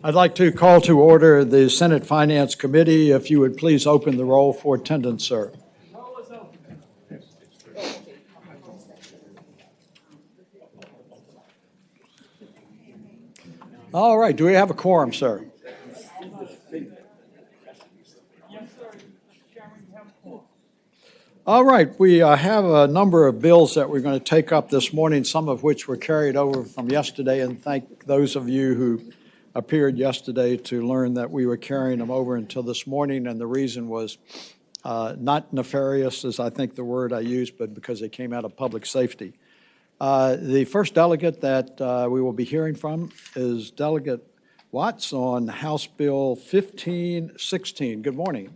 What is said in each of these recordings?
I'd like to call to order the Senate Finance Committee. If you would please open the roll for attendance, sir. Roll is open. All right, do we have a quorum, sir? Yes, sir. Chairman, you have a quorum. All right, we have a number of bills that we're going to take up this morning, some of which were carried over from yesterday, and thank those of you who appeared yesterday to learn that we were carrying them over until this morning, and the reason was not nefarious, as I think the word I used, but because they came out of public safety. The first delegate that we will be hearing from is Delegate Watts on House Bill 1516. Good morning.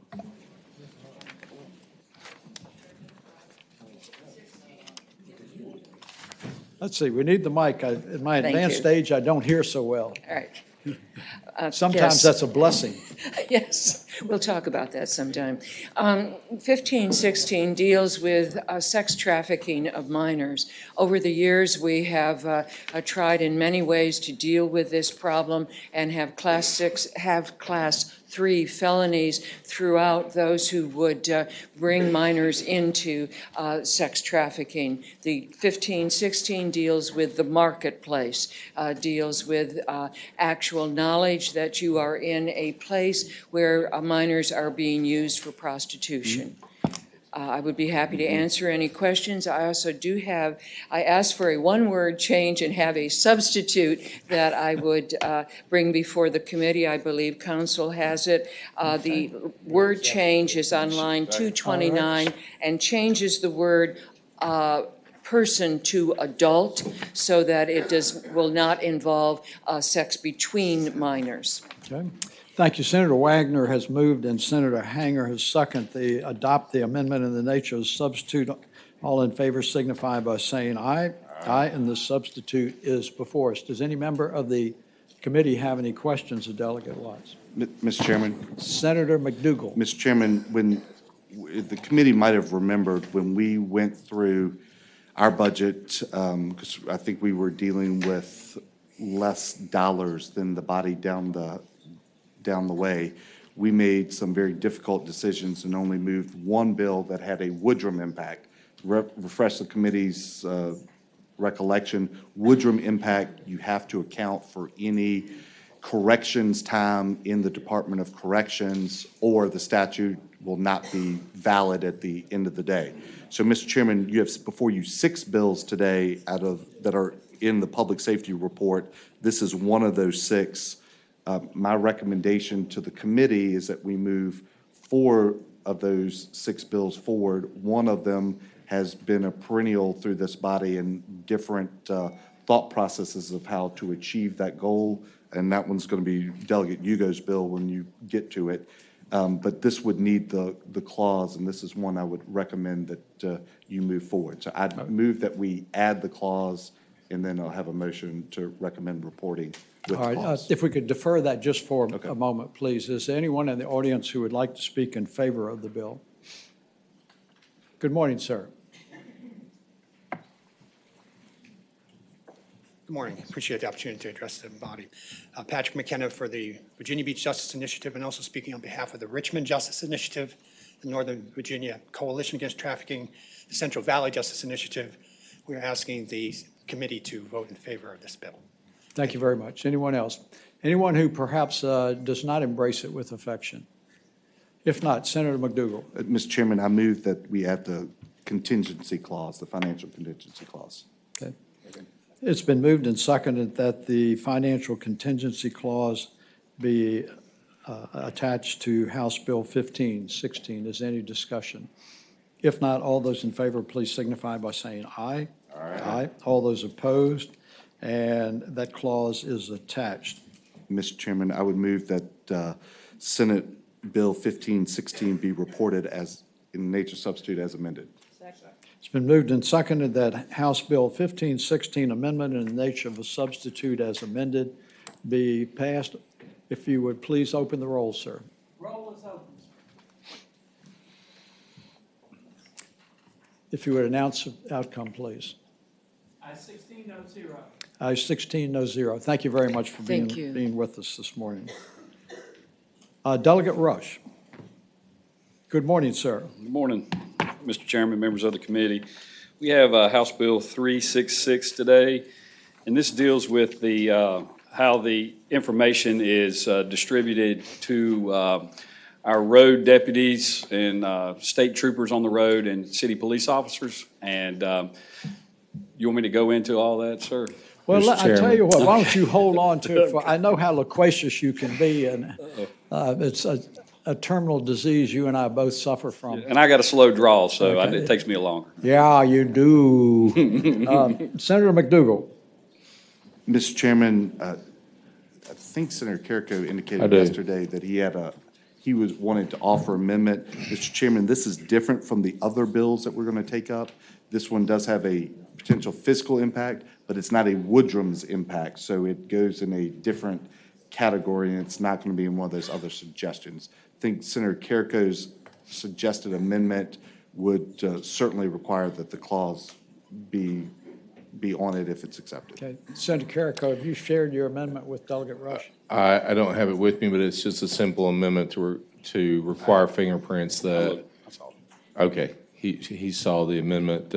Let's see, we need the mic. At my advanced age, I don't hear so well. All right. Sometimes that's a blessing. Yes, we'll talk about that sometime. 1516 deals with sex trafficking of minors. Over the years, we have tried in many ways to deal with this problem and have class 3 felonies throughout those who would bring minors into sex trafficking. The 1516 deals with the marketplace, deals with actual knowledge that you are in a place where minors are being used for prostitution. I would be happy to answer any questions. I also I asked for a one-word change and have a substitute that I would bring before the committee. I believe council has it. The word change is on line 229 and changes the word person to adult so that it will not involve sex between minors. Okay. Thank you. Senator Wagner has moved and Senator Hanger has seconded the adopt the amendment in the nature of substitute. All in favor signify by saying aye. Aye, and the substitute is before us. Does any member of the committee have any questions of Delegate Watts? Mr. Chairman. Senator McDougall. Mr. Chairman, when the committee might have remembered when we went through our budget, because I think we were dealing with less dollars than the body down the way, we made some very difficult decisions and only moved one bill that had a Woodrum impact. Refresh the committee's recollection. Woodrum impact, you have to account for any corrections time in the Department of Corrections, or the statute will not be valid at the end of the day. So, Mr. Chairman, you have before you 6 bills today that are in the public safety report. This is one of those 6. My recommendation to the committee is that we move 4 of those 6 bills forward. One of them has been a perennial through this body and different thought processes of how to achieve that goal, and that one's going to be Delegate Hugo's bill when you get to it. But this would need the clause, and this is one I would recommend that you move forward. So I'd move that we add the clause, and then I'll have a motion to recommend reporting with All the right, clause. if we could defer that just for a moment, please. Is there anyone in the audience who would like to speak in favor of the bill? Good morning, sir. Good morning. Appreciate the opportunity to address the body. Patrick McKenna for the Virginia Beach Justice Initiative, and also speaking on behalf of the Richmond Justice Initiative, the Northern Virginia Coalition Against Trafficking, the Central Valley Justice Initiative. We are asking the committee to vote in favor of this bill. Thank you very much. Anyone else? Anyone who perhaps does not embrace it with affection? If not, Senator McDougall. Mr. Chairman, I move that we add the contingency clause, the financial contingency clause. Okay. It's been moved and seconded that the financial contingency clause be attached to House Bill 1516. Is there any discussion? If not, all those in favor, please signify by saying aye. Aye. Aye. All those opposed, and that clause is attached. Mr. Chairman, I would move that Senate Bill 1516 be reported as in nature substitute as amended. It's been moved and seconded that House Bill 1516 amendment in the nature of a substitute as amended be passed. If you would please open the roll, sir. Roll is open. If you would announce the outcome, please. I-16-0. Ayes 16, no zero. Thank you very much for being, Thank you. being with us this morning. Delegate Rush. Good morning, sir. Good morning, Mr. Chairman, members of the committee. We have House Bill 366 today, and this deals with the how the information is distributed to our road deputies and state troopers on the road and city police officers. And you want me to go into all that, sir? Well, Mr. I tell Chairman. you what, why don't you hold on to it for, I know how loquacious you can be, and it's a terminal disease you and I both suffer from. And I got a slow draw, so Okay. it takes me longer. Yeah, you do. Senator McDougal. Mr. Chairman, I think Senator Carrico I indicated do. yesterday that he was wanting to offer amendment. Mr. Chairman, this is different from the other bills that we're going to take up. This one does have a potential fiscal impact, but it's not a Woodrum's impact, so it goes in a different category, and it's not going to be in one of those other suggestions. I think Senator Carrico's suggested amendment would certainly require that the clause be on it if it's accepted. Okay, Senator Carrico, have you shared your amendment with Delegate Rush? I don't have it with me, but it's just a simple amendment to require fingerprints that, okay, he saw the amendment.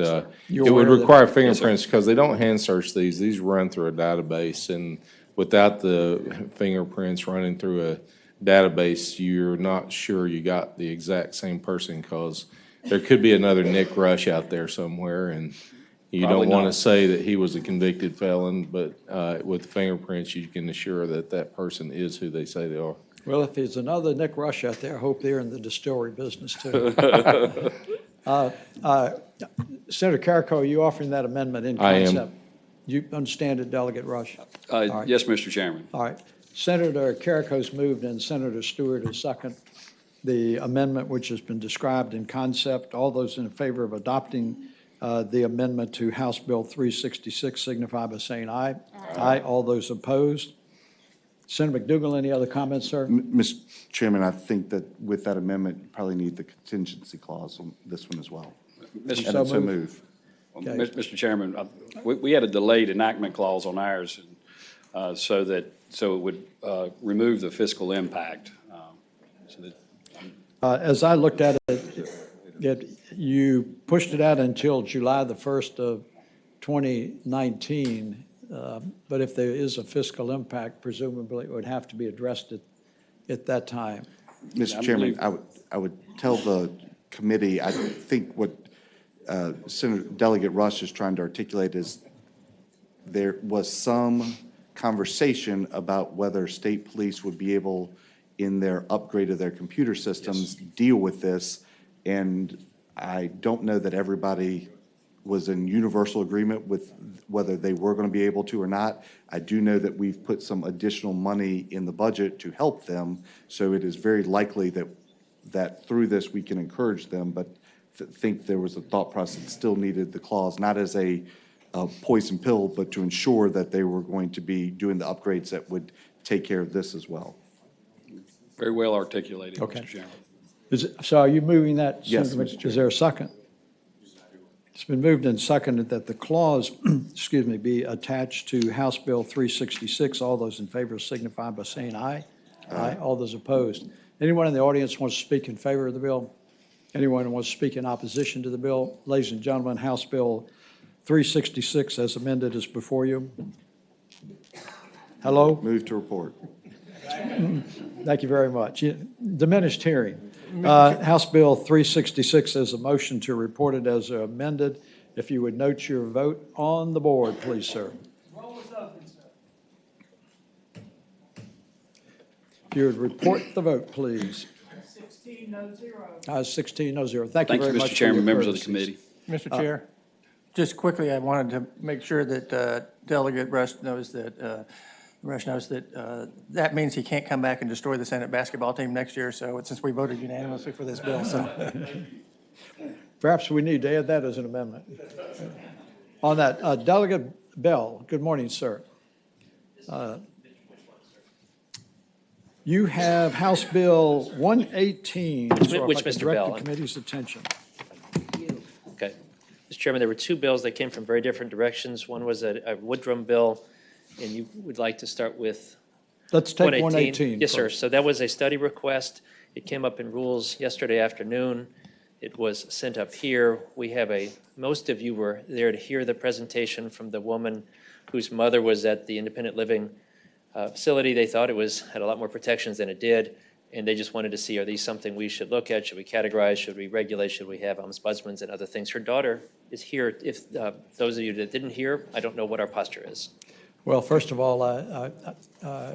You It would aware that- require fingerprints because they don't hand search these. These run through a database, and without the fingerprints running through a database, you're not sure you got the exact same person because there could be another Nick Rush out there somewhere, and you Probably don't want not. to say that he was a convicted felon, but with fingerprints, you can assure that that person is who they say they are. Well, if there's another Nick Rush out there, I hope they're in the distillery business too. Senator Carrico, are you offering that amendment in I am. concept? You understand it, Delegate Rush? right. Yes, Mr. Chairman. All right. Senator Carrico's moved and Senator Stewart has seconded the amendment which has been described in concept. All those in favor of adopting the amendment to House Bill 366 signify by saying aye. Aye. All those opposed? Senator McDougal, any other comments, sir? Mr. Chairman, I think that with that amendment, you probably need the contingency clause on this one as well. Mr. And So so moved. move. Okay. Mr. Chairman, we had a delayed enactment clause on ours, so it would remove the fiscal impact. So that As I looked at it, you pushed it out until July the 1st of 2019, but if there is a fiscal impact, presumably it would have to be addressed at that time. Mr. Chairman, I would tell the committee, I think what Senator Delegate Rush is trying to articulate is there was some conversation about whether state police would be able, in their upgrade of their computer systems, deal with this. And I don't know that everybody was in universal agreement with whether they were going to be able to or not. I do know that we've put some additional money in the budget to help them, so it is very likely that through this, we can encourage them, but think there was a thought process that still needed the clause, not as a poison pill, but to ensure that they were going to be doing the upgrades that would take care of this as well. very well articulated, Okay. Mr. Chairman. So are you moving that? Yes, Senator Mr. Mc- Is there a second? It's been moved and seconded that the clause, excuse me, be attached to House Bill 366. All those in favor signify by saying aye. Aye. All those opposed. Anyone in the audience wants to speak in favor of the bill? Anyone who wants to speak in opposition to the bill? Ladies and gentlemen, House Bill 366 as amended is before you. Hello? Move to report. Thank you very much. Diminished hearing. House Bill 366 is a motion to report it as amended. If you would note your vote on the board, please, sir. Roll is open, sir. If you would report the vote, please. 16, no zero. 16, no zero. Thank you Thank you, very much. Mr. for Chairman, your members of the courtesies. committee. Mr. Chair, just quickly, I wanted to make sure that Delegate Rush knows that, that means he can't come back and destroy the Senate basketball team next year, so since we voted unanimously for this bill, so. Perhaps we need to add that as an amendment. On that, Delegate Bell, good morning, sir. You have House Bill 118. so if Which I could Mr. direct Bell? the committee's attention. Okay. Mr. Chairman, there were two bills that came from very different directions. One was a Woodrum bill, and you would like to start with Let's take 118 Yes, sir. first. So that was a study request. It came up in rules yesterday afternoon. It was sent up here. Most of you were there to hear the presentation from the woman whose mother was at the independent living facility. They thought had a lot more protections than it did, and they just wanted to see, are these something we should look at? Should we categorize? Should we regulate? Should we have ombudsmen and other things? Her daughter is here. If those of you that didn't hear, I don't know what our posture is. Well, first of all,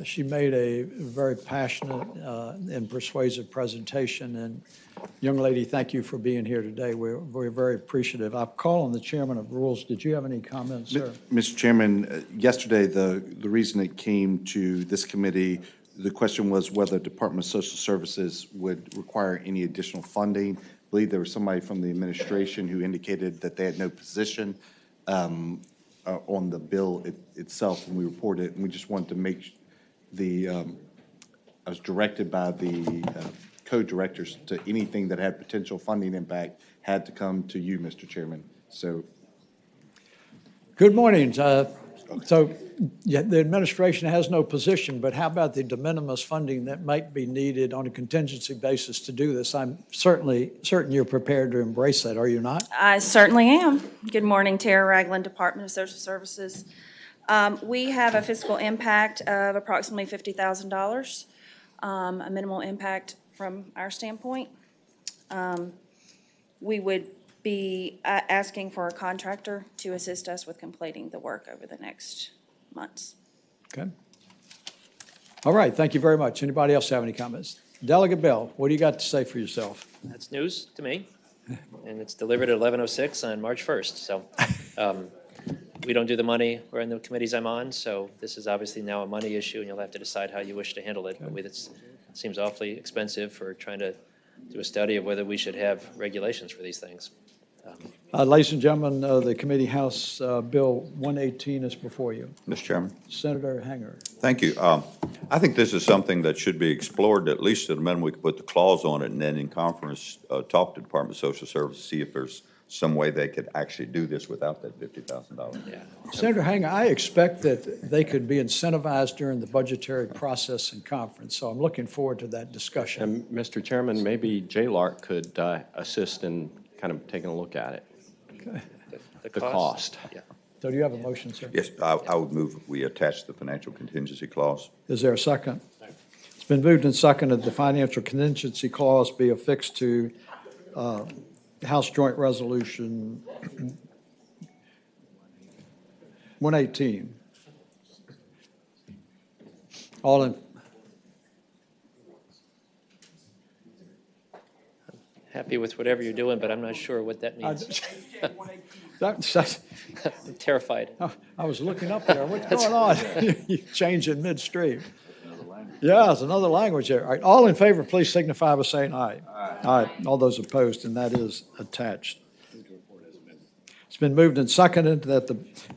she made a very passionate and persuasive presentation. And young lady, thank you for being here today. We're very appreciative. I'll call on the chairman of rules. Did you have any comments, sir? Mr. Chairman, yesterday, the reason it came to this committee, the question was whether Department of Social Services would require any additional funding. I believe there was somebody from the administration who indicated that they had no position on the bill itself, and we reported it, and we just wanted to make I was directed by the co-directors to anything that had potential funding impact had to come to you, Mr. Chairman. So. Good morning. The administration has no position, but how about the de minimis funding that might be needed on a contingency basis to do this? I'm certain you're prepared to embrace that, are you not? I certainly am. Good morning, Tara Ragland, Department of Social Services. We have a fiscal impact of approximately $50,000, a minimal impact from our standpoint. We would be asking for a contractor to assist us with completing the work over the next months. Okay. All right, thank you very much. Anybody else have any comments? Delegate Bell, what do you got to say for yourself? That's news to me, and it's delivered at 11:06 on March 1st. So we don't do the money. We're in the committees I'm on, so this is obviously now a money issue, and you'll have to decide how you wish to handle it. But it seems awfully expensive for trying to do a study of whether we should have regulations for these things. Ladies and gentlemen, the committee House Bill 118 is before you. Mr. Chairman. Senator Hanger. Thank you. I think this is something that should be explored, at least at a minimum we could put the clause on it, and then in conference talk to the Department of Social Services, see if there's some way they could actually do this without that $50,000. Yeah. Senator Hanger, I expect that they could be incentivized during the budgetary process in conference, so I'm looking forward to that discussion. And Mr. Chairman, maybe JLARC could assist in kind of taking a look at it. Okay. The cost. Yeah. So do you have a motion, sir? Yes, I would move we attach the financial contingency clause. Is there a second? It's been moved and seconded the financial contingency clause be affixed to House Joint Resolution 118. All in. Happy with whatever you're doing, but I'm not sure what that means. I'm terrified. I was looking up there. What's going on? You change in midstream. Yeah, it's another language there. All right, all in favor, please signify by saying aye. Aye. All those opposed, and that is attached. It's been moved and seconded that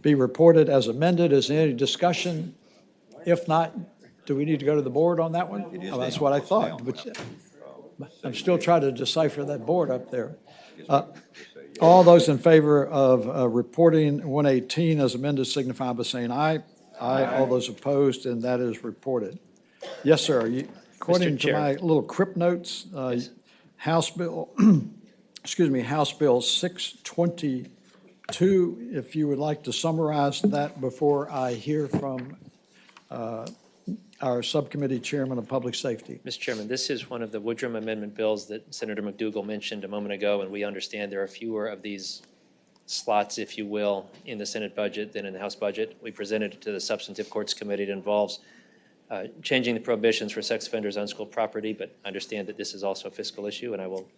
be reported as amended. Is there any discussion? If not, do we need to go to the board on that one? Oh, that's what I thought. I'm still trying to decipher that board up there. All those in favor of reporting 118 as amended signify by saying aye. Aye. All those opposed, and that is reported. Yes, sir. According to my little crypt notes, House Bill, House Bill 622, if you would like to summarize that before I hear from our subcommittee chairman of public safety. Mr. Chairman, this is one of the Woodrum Amendment bills that Senator McDougal mentioned a moment ago, and we understand there are fewer of these slots, if you will, in the Senate budget than in the House budget. We presented it to the Substantive Courts Committee. It involves changing the prohibitions for sex offenders on school property, but I understand that this is also a fiscal issue, and I will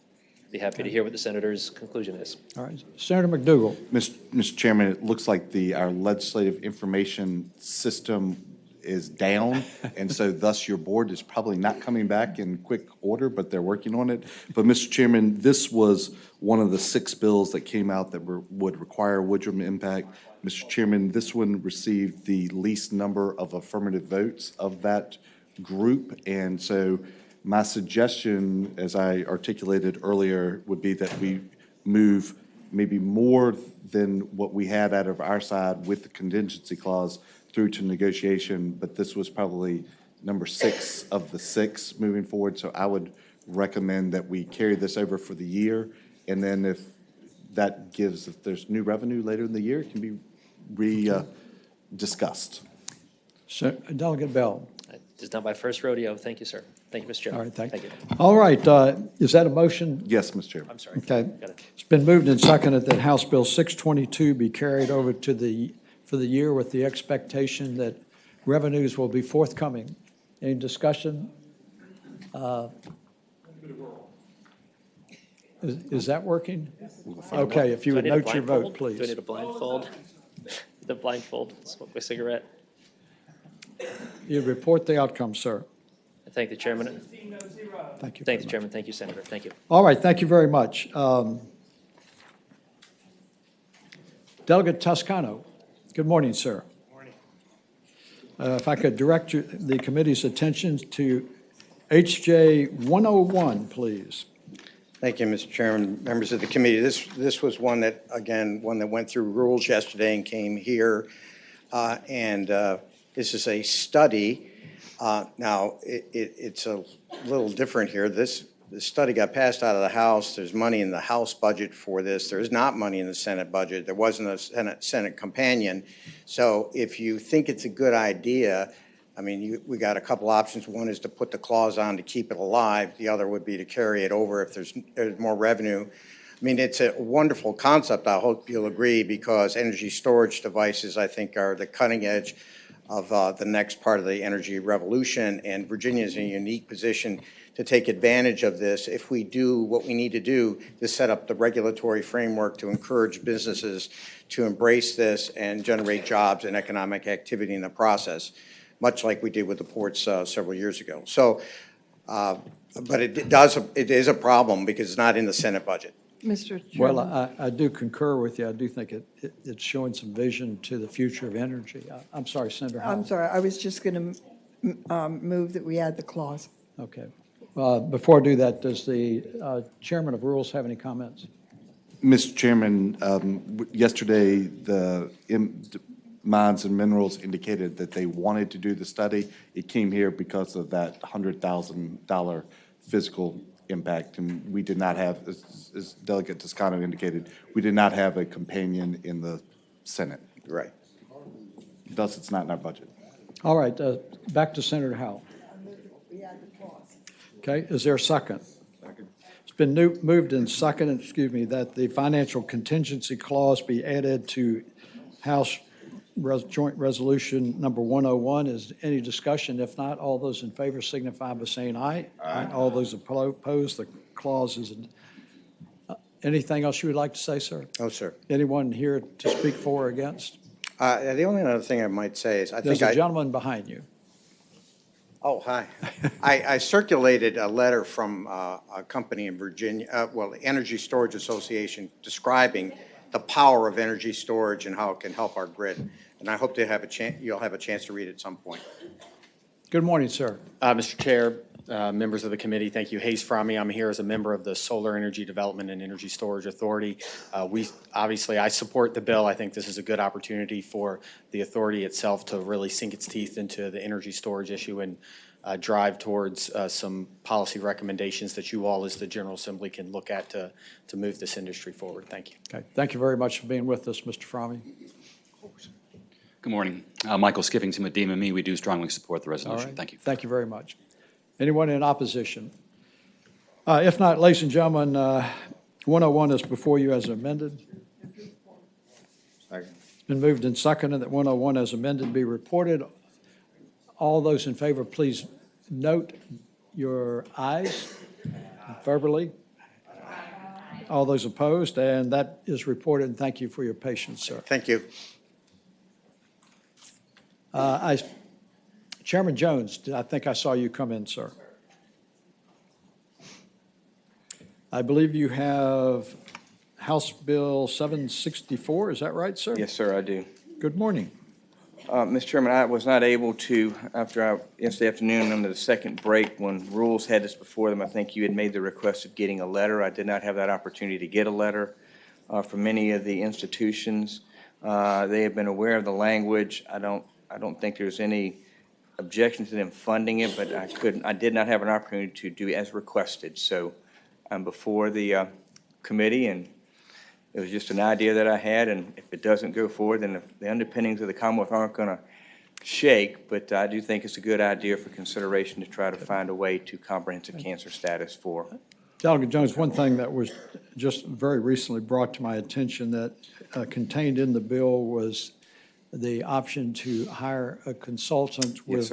be happy to hear what the senator's conclusion is. All right. Senator McDougal. Mr. Chairman, it looks like our legislative information system is down, and so thus your board is probably not coming back in quick order, but they're working on it. But, Mr. Chairman, this was one of the 6 bills that came out that would require Woodrum impact. Mr. Chairman, this one received the least number of affirmative votes of that group, and so my suggestion, as I articulated earlier, would be that we move maybe more than what we had out of our side with the contingency clause through to negotiation, but this was probably number 6 of the 6 moving forward. So I would recommend that we carry this over for the year, and then if there's new revenue later in the year, it can be discussed. So, Delegate Bell. This is not my first rodeo. Thank you, sir. Thank you, Mr. Chairman. All right, thank you. you. All right, is that a motion? Yes, Mr. Chairman. I'm sorry. Okay. Got it. It's been moved and seconded that House Bill 622 be carried over for the year with the expectation that revenues will be forthcoming. Any discussion? Is that working? Okay, if you Do I would need a note your vote, blindfold? please. Do I need a blindfold? The blindfold, smoke my cigarette. You report the outcome, sir. I thank the chairman. 1600. Thank you. Thank very the much. chairman. Thank you, Senator. Thank you. All right, thank you very much. Delegate Toscano, good morning, sir. Morning. If I could direct the committee's attention to HJ 101, please. Thank you, Mr. Chairman, members of the committee. This was one that, again, one that went through rules yesterday and came here. This is a study. Now, it's a little different here. The study got passed out of the House. There's money in the House budget for this. There's not money in the Senate budget. There wasn't a Senate companion. So if you think it's a good idea, I mean, we got a couple options. One is to put the clause on to keep it alive. The other would be to carry it over if there's more revenue. I mean, it's a wonderful concept. I hope you'll agree, because energy storage devices, I think, are the cutting edge of the next part of the energy revolution. And Virginia is in a unique position to take advantage of this if we do what we need to do to set up the regulatory framework to encourage businesses to embrace this and generate jobs and economic activity in the process, much like we did with the ports several years ago. So, but it is a problem because it's not in the Senate budget. Mr. Well, Chairman. I do concur with you. I do think it's showing some vision to the future of energy. I'm sorry, Senator Howell. I'm sorry, I was just going to move that we add the clause. Okay. Before I do that, does the Chairman of Rules have any comments? Mr. Chairman, yesterday, the Mines and Minerals indicated that they wanted to do the study. It came here because of that $100,000 physical impact, and we did not have, as Delegate Toscano indicated, we did not have a companion in the Senate. Right. Thus, it's not in our budget. All right, back to Senator Howell. Okay, is there a second? It's been moved and seconded, that the financial contingency clause be added to House Joint Resolution number 101. Is any discussion? If not, all those in favor signify by saying aye. Aye. All those opposed, the clause is. Anything else you would like to say, sir? No, sir. Anyone here to speak for or against? The only other thing I might say is There's a gentleman behind you. Oh, hi. I circulated a letter from a company in Virginia, the Energy Storage Association, describing the power of energy storage and how it can help our grid. And I hope you'll have a chance to read it at some point. Good morning, sir. Mr. Chair, members of the committee, thank you. Hayes Fromme. I'm here as a member of the Solar Energy Development and Energy Storage Authority. I support the bill. I think this is a good opportunity for the authority itself to really sink its teeth into the energy storage issue and drive towards some policy recommendations that you all as the General Assembly can look at to move this industry forward. Thank you. Okay. Thank you very much for being with us, Mr. Fromme. Good morning. Michael Skiffington with DMME. We do strongly support the resolution. Right. Thank you. Thank you very much. Anyone in opposition? If not, ladies and gentlemen, 101 is before you as amended. Second. It's been moved and seconded that 101 as amended be reported. All those in favor, please note your ayes verbally. All those opposed, and that is reported, and thank you for your patience, sir. Thank you. Chairman Jones, I think I saw you come in, sir. I believe you have House Bill 764, is that right, sir? Yes, sir, I do. Good morning. Mr. Chairman, I was not able to, yesterday afternoon under the second break, when rules had this before them, I think you had made the request of getting a letter. I did not have that opportunity to get a letter. for many of the institutions. They have been aware of the language. I don't think there's any objection to them funding it, but I did not have an opportunity to do as requested. So I'm before the committee, and it was just an idea that I had, and if it doesn't go forward, then the underpinnings of the Commonwealth aren't going to shake, but I do think it's a good idea for consideration to try to find a way to comprehensive cancer status for. Delegate Jones, one thing that was just very recently brought to my attention that contained in the bill was the option to hire a consultant with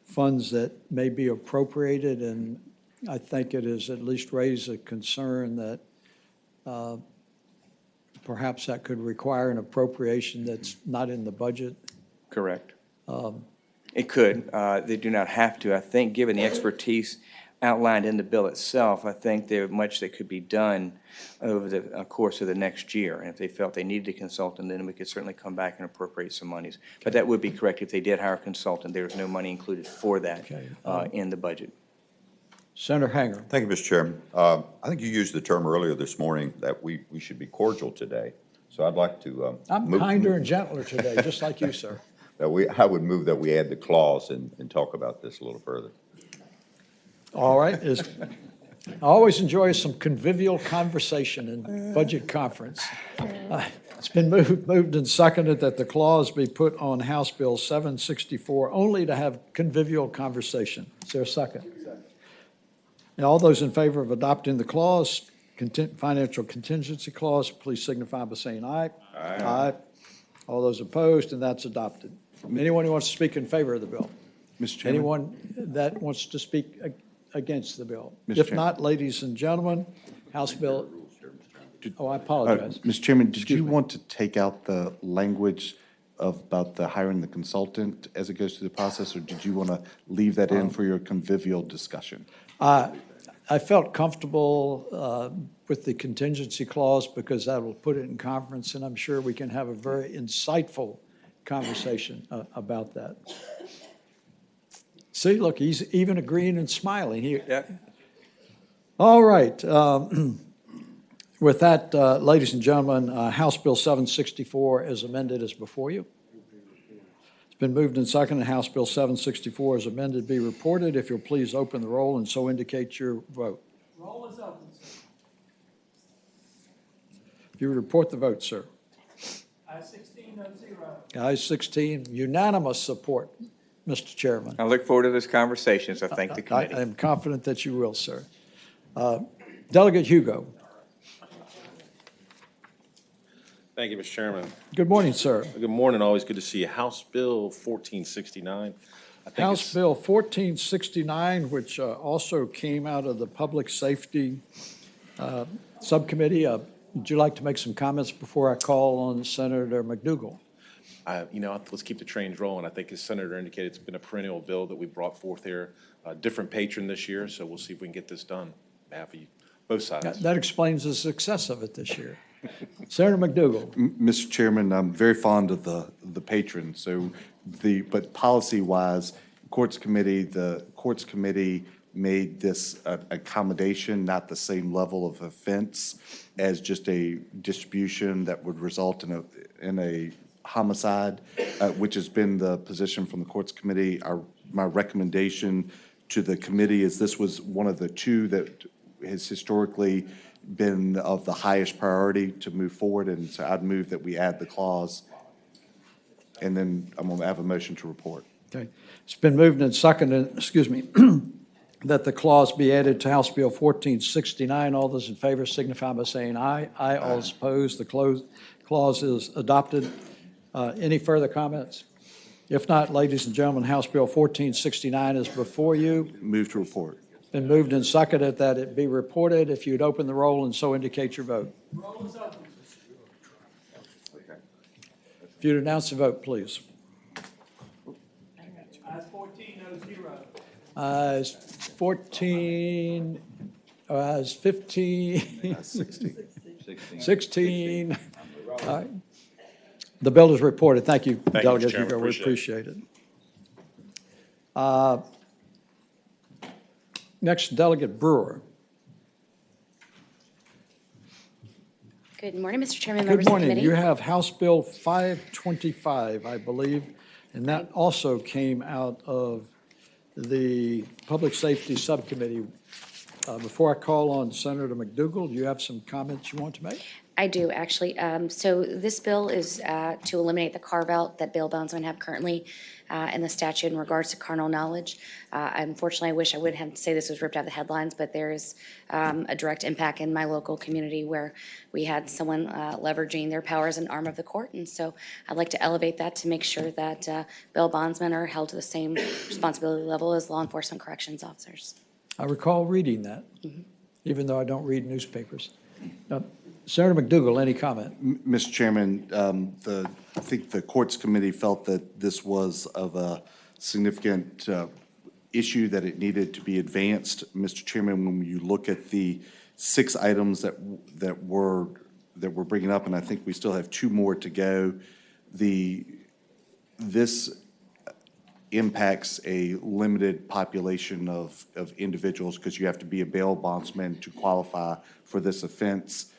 funds that may be appropriated, and I think it has at least raised a concern that perhaps that could require an appropriation that's not in the budget. Correct. It could. They do not have to. I think, given the expertise outlined in the bill itself, I think there's much that could be done over the course of the next year. And if they felt they needed a consultant, then we could certainly come back and appropriate some monies. But that would be correct. If they did hire a consultant, there was no money included for that in the budget. Senator Hanger. Thank you, Mr. Chairman. I think you used the term earlier this morning that we should be cordial today. So I'd like to I'm kinder and gentler today, just like you, sir. I would move that we add the clause and talk about this a little further. All right. I always enjoy some convivial conversation in budget conference. It's been moved and seconded that the clause be put on House Bill 764 only to have convivial conversation. Is there a second? Now, all those in favor of adopting the clause, financial contingency clause, please signify by saying aye. Aye. Aye. All those opposed, and that's adopted. Anyone who wants to speak in favor of the bill? Mr. Chairman? Anyone that wants to speak against the bill? Mr. If Chairman. not, ladies and gentlemen, House Bill, I apologize. Mr. Chairman, did you want to take out the language about the hiring the consultant as it goes through the process, or did you want to leave that in for your convivial discussion? I felt comfortable with the contingency clause because that will put it in conference, and I'm sure we can have a very insightful conversation about that. See, look, he's even agreeing and smiling. All right. With that, ladies and gentlemen, House Bill 764 as amended is before you. It's been moved and seconded. House Bill 764 as amended be reported. If you'll please open the roll and so indicate your vote. Roll is open, sir. If you would report the vote, sir. Ayes 16-0. Ayes 16, unanimous support, Mr. Chairman. I look forward to this conversation, so thank the committee. I am confident that you will, sir. Delegate Hugo. Thank you, Mr. Chairman. Good morning, sir. Good morning. Always good to see you. House Bill 1469. House Bill 1469, which also came out of the Public Safety Subcommittee. Would you like to make some comments before I call on Senator McDougall? Let's keep the trains rolling. I think as Senator indicated, it's been a perennial bill that we brought forth here. Different patron this year, so we'll see if we can get this done on behalf of you, both sides. That explains the success of it this year. Senator McDougall. Mr. Chairman, I'm very fond of the patron. So but policy-wise, the Courts Committee made this accommodation, not the same level of offense as just a distribution that would result in a homicide, which has been the position from the Courts Committee. My recommendation to the committee is this was one of the two that has historically been of the highest priority to move forward, and so I'd move that we add the clause, and then I'm going to have a motion to report. Okay. It's been moved and seconded, that the clause be added to House Bill 1469. All those in favor signify by saying aye. Aye. All those opposed, the clause is adopted. Any further comments? If not, ladies and gentlemen, House Bill 1469 is before you. Move to report. Been moved and seconded that it be reported. If you'd open the roll and so indicate your vote. Roll is open. If you'd announce the vote, please. Ayes 14-0. Ayes 14, ayes 15. 16. All right. The bill is reported. Thank you, Delegate Hugo. We appreciate it. Next, Delegate Brewer. Good morning, Mr. Chairman, members Good of the morning. committee. You have House Bill 525, I believe, and that also came out of the Public Safety Subcommittee. Before I call on Senator McDougal, do you have some comments you want to make? I do, actually. So this bill is to eliminate the carve-out that bail bondsmen have currently in the statute in regards to carnal knowledge. Unfortunately, I wish I wouldn't have to say this was ripped out of the headlines, but there is a direct impact in my local community where we had someone leveraging their power as an arm of the court. And so I'd like to elevate that to make sure that bail bondsmen are held to the same responsibility level as law enforcement corrections officers. I recall reading that, even though I don't read newspapers. Senator McDougal, any comment? Mr. Chairman, I think the Courts Committee felt that this was of a significant issue, that it needed to be advanced. Mr. Chairman, when you look at the 6 items that we're bringing up, and I think we still have 2 more to go, this impacts a limited population of individuals because you have to be a bail bondsman to qualify for this offense.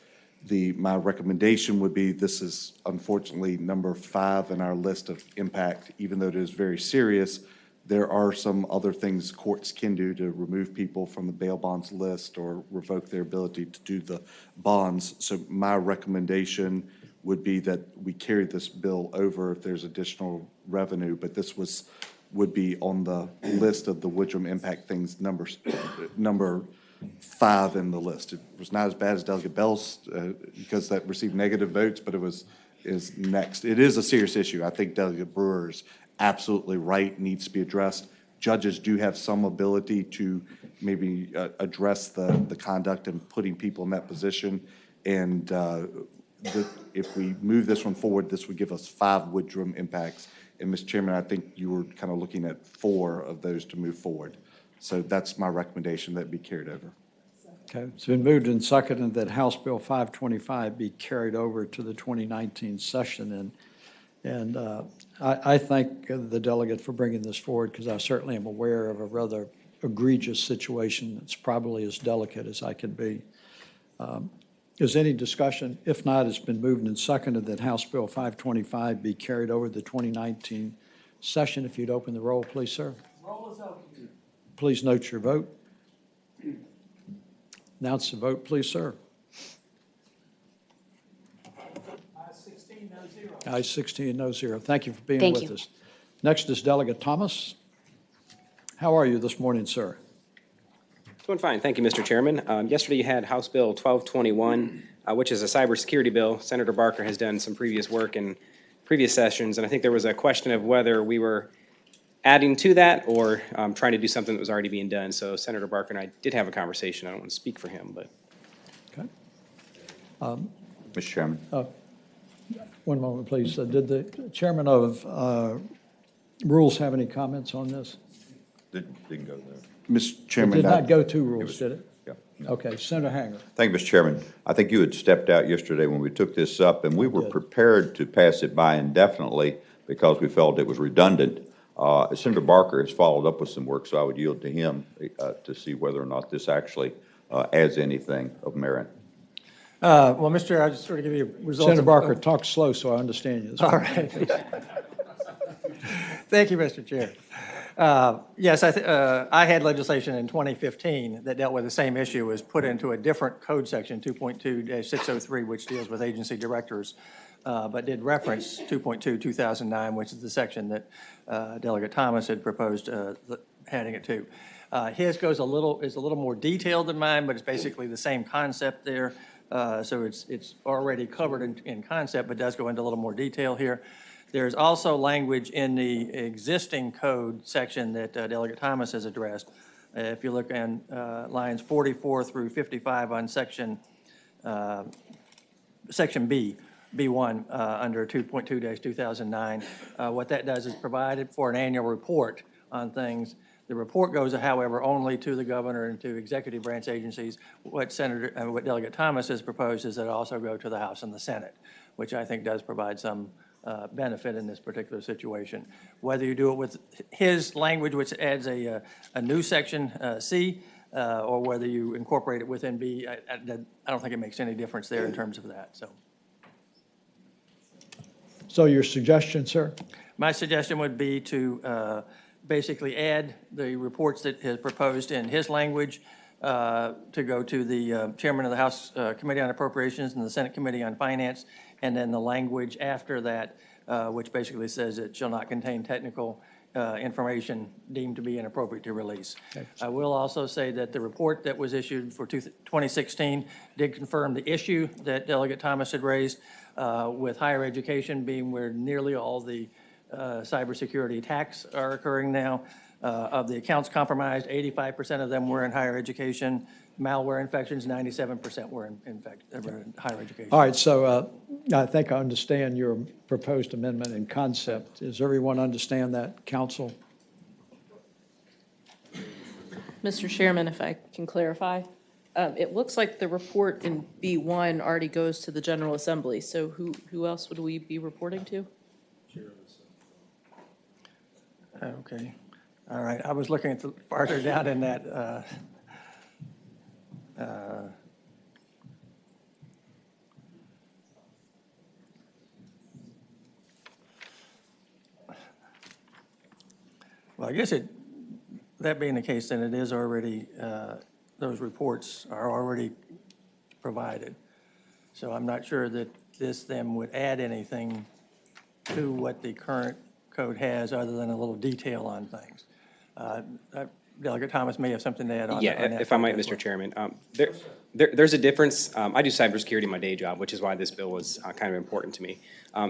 My recommendation would be, this is unfortunately number 5 in our list of impact, even though it is very serious. There are some other things courts can do to remove people from the bail bonds list or revoke their ability to do the bonds. So my recommendation would be that we carry this bill over if there's additional revenue, but this would be on the list of the Woodrum impact things, number 5 in the list. It was not as bad as Delegate Bell's because that received negative votes, but is next. It is a serious issue. I think Delegate Brewer is absolutely right, needs to be addressed. Judges do have some ability to maybe address the conduct and putting people in that position. And if we move this one forward, this would give us 5 Woodrum impacts. And Mr. Chairman, I think you were kind of looking at 4 of those to move forward. So that's my recommendation, that be carried over. Okay, it's been moved and seconded that House Bill 525 be carried over to the 2019 session. And I thank the delegate for bringing this forward, because I certainly am aware of a rather egregious situation that's probably as delicate as I can be. Is any discussion? If not, it's been moved and seconded that House Bill 525 be carried over to the 2019 session. If you'd open the roll, please, sir. Roll is open. Please note your vote. Announce the vote, please, sir. Ayes 16, no zero. Ayes 16, no zero. Thank you for being Thank with you. us. Next is Delegate Thomas. How are you this morning, sir? Doing fine. Thank you, Mr. Chairman. Yesterday you had House Bill 1221, which is a cybersecurity bill. Senator Barker has done some previous work in previous sessions, and I think there was a question of whether we were adding to that or trying to do something that was already being done. So Senator Barker and I did have a conversation. I don't want to speak for him, but. Okay. Mr. Chairman. One moment, please. Did the chairman of Rules have any comments on this? Didn't go there. Mr. Chairman. It did not go to Rules, did it? Yeah. No. Okay, Senator Hanger. Thank you, Mr. Chairman. I think you had stepped out yesterday when we took this up, and we were prepared to pass it by indefinitely because we felt it was redundant. Senator Barker has followed up with some work, so I would yield to him to see whether or not this actually adds anything of merit. Well, Mr. Chair, I just sort of give you results. Senator Barker, talk slow so I understand you. All right. Thank you, Mr. Chair. Yes, I had legislation in 2015 that dealt with the same issue, was put into a different code section, 2.2-603, which deals with agency directors, but did reference 2.2-2009, which is the section that Delegate Thomas had proposed adding it to. His is a little more detailed than mine, but it's basically the same concept there. So it's already covered in concept, but does go into a little more detail here. There's also language in the existing code section that Delegate Thomas has addressed. If you look in lines 44 through 55 on section B, B1 under 2.2-2009, what that does is provide it for an annual report on things. The report goes, however, only to the governor and to executive branch agencies. What Delegate Thomas has proposed is that it also go to the House and the Senate, which I think does provide some benefit in this particular situation. Whether you do it with his language, which adds a new section C, or whether you incorporate it within B, I don't think it makes any difference there in terms of that, so. So your suggestion, sir? My suggestion would be to basically add the reports that is proposed in his language to go to the chairman of the House Committee on Appropriations and the Senate Committee on Finance, and then the language after that, which basically says it shall not contain technical information deemed to be inappropriate to release. Okay. I will also say that the report that was issued for 2016 did confirm the issue that Delegate Thomas had raised with higher education being where nearly all the cybersecurity attacks are occurring now. Of the accounts compromised, 85% of them were in higher education. Malware infections, 97% were in higher education. All right, so I think I understand your proposed amendment in concept. Does everyone understand that, council? Mr. Chairman, if I can clarify, it looks like the report in B1 already goes to the General Assembly, so who else would we be reporting to? Okay, all right, I was looking at the farther down in that. Well, I guess that being the case, then it is already, those reports are already provided. So I'm not sure that this then would add anything to what the current code has other than a little detail on things. Delegate Thomas may have something to add on. Yeah, on that if I might, as Mr. well. Chairman. There's a difference. I do cybersecurity in my day job, which is why this bill was kind of important to me.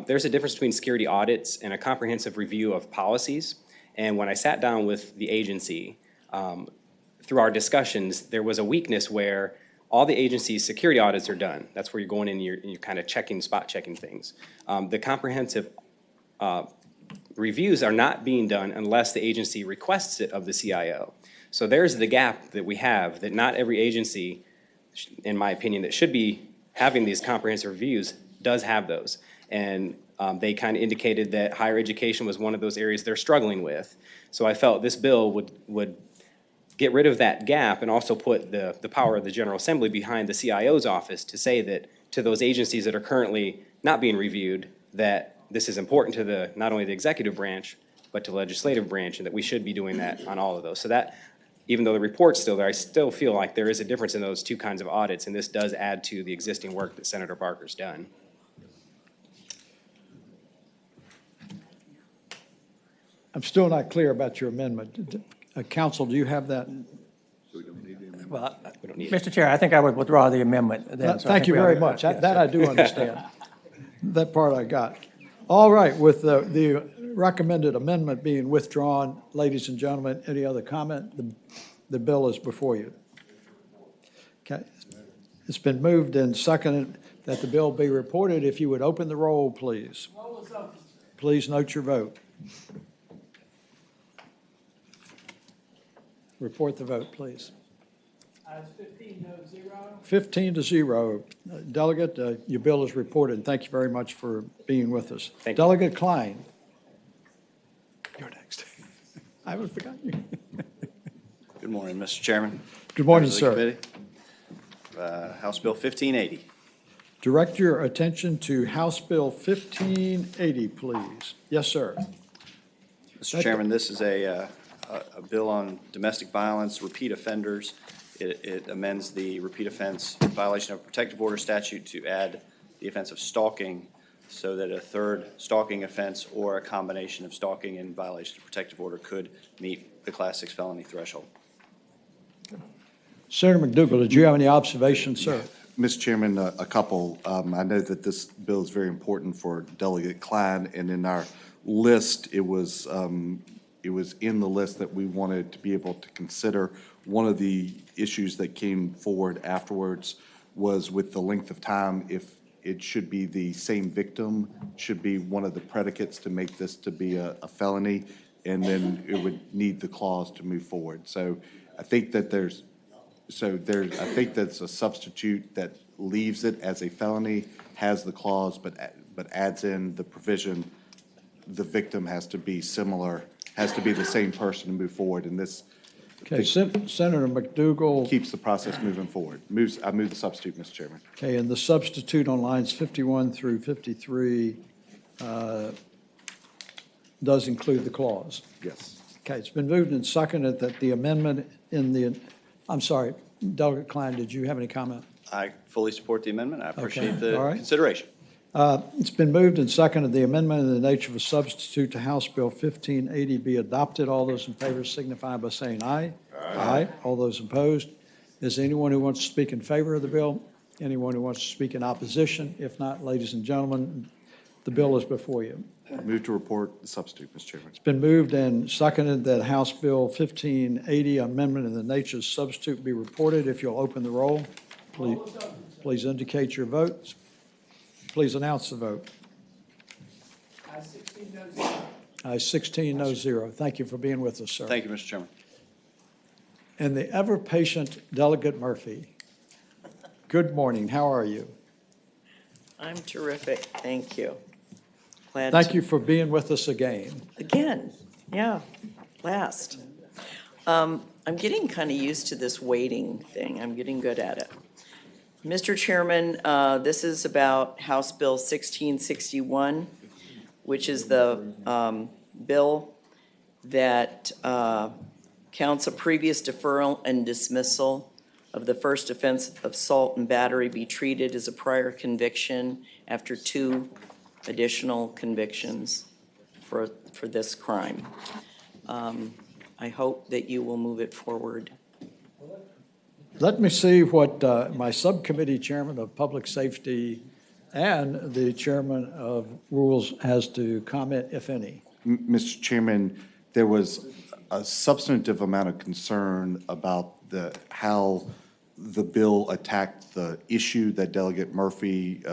There's a difference between security audits and a comprehensive review of policies. And when I sat down with the agency, through our discussions, there was a weakness where all the agency's security audits are done. That's where you're going in and you're kind of spot checking things. The comprehensive reviews are not being done unless the agency requests it of the CIO. So there's the gap that we have, that not every agency, in my opinion, that should be having these comprehensive reviews does have those. And they kind of indicated that higher education was one of those areas they're struggling with. So I felt this bill would get rid of that gap and also put the power of the General Assembly behind the CIO's office to say that to those agencies that are currently not being reviewed, that this is important to not only the executive branch, but to the legislative branch, and that we should be doing that on all of those. So that, even though the report's still there, I still feel like there is a difference in those two kinds of audits, and this does add to the existing work that Senator Barker's done. I'm still not clear about your amendment. Council, do you have that? Well, Mr. Chair, I think I would withdraw the amendment then. So I Thank think you we very ought much. yes, That I do understand. That part I got. All right, with the recommended amendment being withdrawn, ladies and gentlemen, any other comment? The bill is before you. Okay. It's been moved and seconded that the bill be reported. If you would open the roll, please. Roll is open. Please note your vote. Report the vote, please. Ayes 15, no 0. 15 to 0. Delegate, your bill is reported. Thank you very much for being with us. Thank you. Delegate Klein. You're next. I haven't forgotten you. Good morning, Mr. Chairman. Good morning, Members of the sir. committee. House Bill 1580. Direct your attention to House Bill 1580, please. Yes, sir. Mr. Chairman, this is a bill on domestic violence, repeat offenders. It amends the repeat offense violation of protective order statute to add the offense of stalking so that a third stalking offense or a combination of stalking and violation of protective order could meet the Class 6 felony threshold. Senator McDougal, did you have any observations, sir? Mr. Chairman, a couple. I know that this bill is very important for Delegate Klein, and in our list, it was in the list that we wanted to be able to consider. One of the issues that came forward afterwards was with the length of time, if it should be the same victim, should be one of the predicates to make this to be a felony, and then it would need the clause to move forward. So I think that I think that's a substitute that leaves it as a felony, has the clause, but adds in the provision, the victim has to be similar, has to be the same person to move forward. And this Okay, Senator McDougal. Keeps the process moving forward. I move the substitute, Mr. Chairman. Okay, and the substitute on lines 51 through 53 does include the clause. Yes. Okay, it's been moved and seconded that the amendment in the, I'm sorry, Delegate Klein, did you have any comment? I fully support the amendment. I appreciate Okay, the all right. consideration. It's been moved and seconded the amendment in the nature of a substitute to House Bill 1580 be adopted. All those in favor signify by saying aye. Aye. All those opposed? Is there anyone who wants to speak in favor of the bill? Anyone who wants to speak in opposition? If not, ladies and gentlemen, the bill is before you. Move to report the substitute, Mr. Chairman. It's been moved and seconded that House Bill 1580 amendment in the nature of substitute be reported. If you'll open the roll, please indicate your votes. Please announce the vote. Ayes 16, no zero. Ayes 16, no zero. Thank you for being with us, sir. Thank you, Mr. Chairman. And the ever-patient Delegate Murphy. Good morning. How are you? I'm terrific, thank you. Glad Thank to- you for being with us again. Again, yeah, last. I'm getting kind of used to this waiting thing. I'm getting good at it. Mr. Chairman, this is about House Bill 1661, which is the bill that counts a previous deferral and dismissal of the first offense of assault and battery be treated as a prior conviction after 2 additional convictions for this crime. I hope that you will move it forward. Let me see what my subcommittee chairman of public safety and the chairman of rules has to comment, if any. Mr. Chairman, there was a substantive amount of concern about how the bill attacked the issue that Delegate Murphy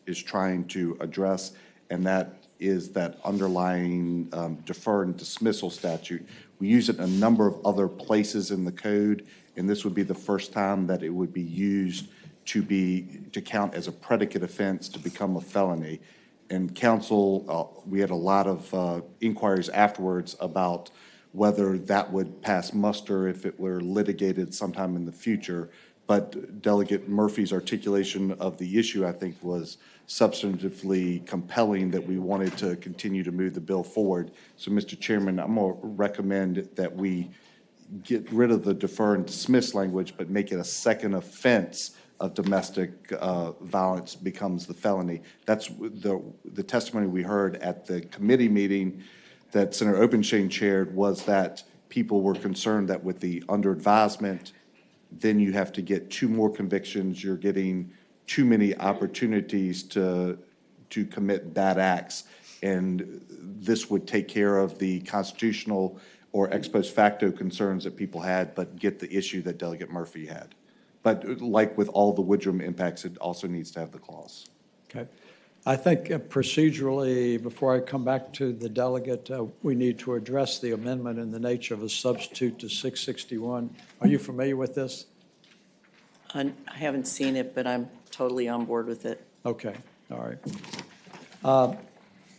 is trying to address, and that is that underlying defer and dismissal statute. We use it in a number of other places in the code, and this would be the first time that it would be used to count as a predicate offense to become a felony. And council, we had a lot of inquiries afterwards about whether that would pass muster if it were litigated sometime in the future. But Delegate Murphy's articulation of the issue, I think, was substantively compelling that we wanted to continue to move the bill forward. So, Mr. Chairman, I'm going to recommend that we get rid of the defer and dismiss language, but make it a second offense of domestic violence becomes the felony. That's the testimony we heard at the committee meeting that Senator Openshain chaired, was that people were concerned that with the under advisement, then you have to get 2 more convictions. You're getting too many opportunities to commit bad acts. And this would take care of the constitutional or ex post facto concerns that people had, but get the issue that Delegate Murphy had. But like with all the Woodrum impacts, it also needs to have the clause. Okay. I think procedurally, before I come back to the delegate, we need to address the amendment in the nature of a substitute to 661. Are you familiar with this? I haven't seen it, but I'm totally on board with it. Okay, all right.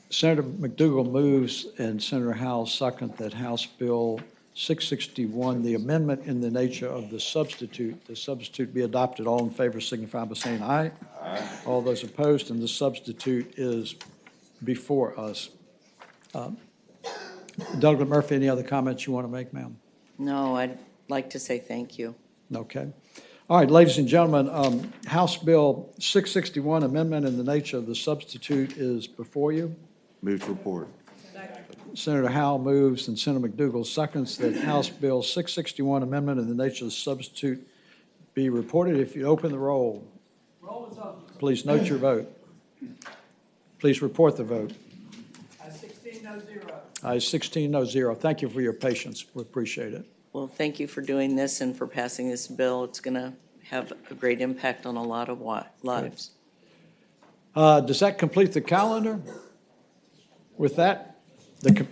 Senator McDougal moves and Senator Howell second that House Bill 661, the amendment in the nature of the substitute be adopted. All in favor signify by saying aye. Aye. All those opposed, and the substitute is before us. Delegate Murphy, any other comments you want to make, ma'am? No, I'd like to say thank you. Okay. All right, ladies and gentlemen, House Bill 661, amendment in the nature of the substitute is before you. Move to report. Senator Howell moves and Senator McDougal seconds that House Bill 661, amendment in the nature of the substitute be reported. If you open the roll, please note your vote. Please report the vote. Ayes 16, no zero. Ayes 16, no zero. Thank you for your patience. We appreciate it. Well, thank you for doing this and for passing this bill. It's going to have a great impact on a lot of lives. Does that complete the calendar? With that, the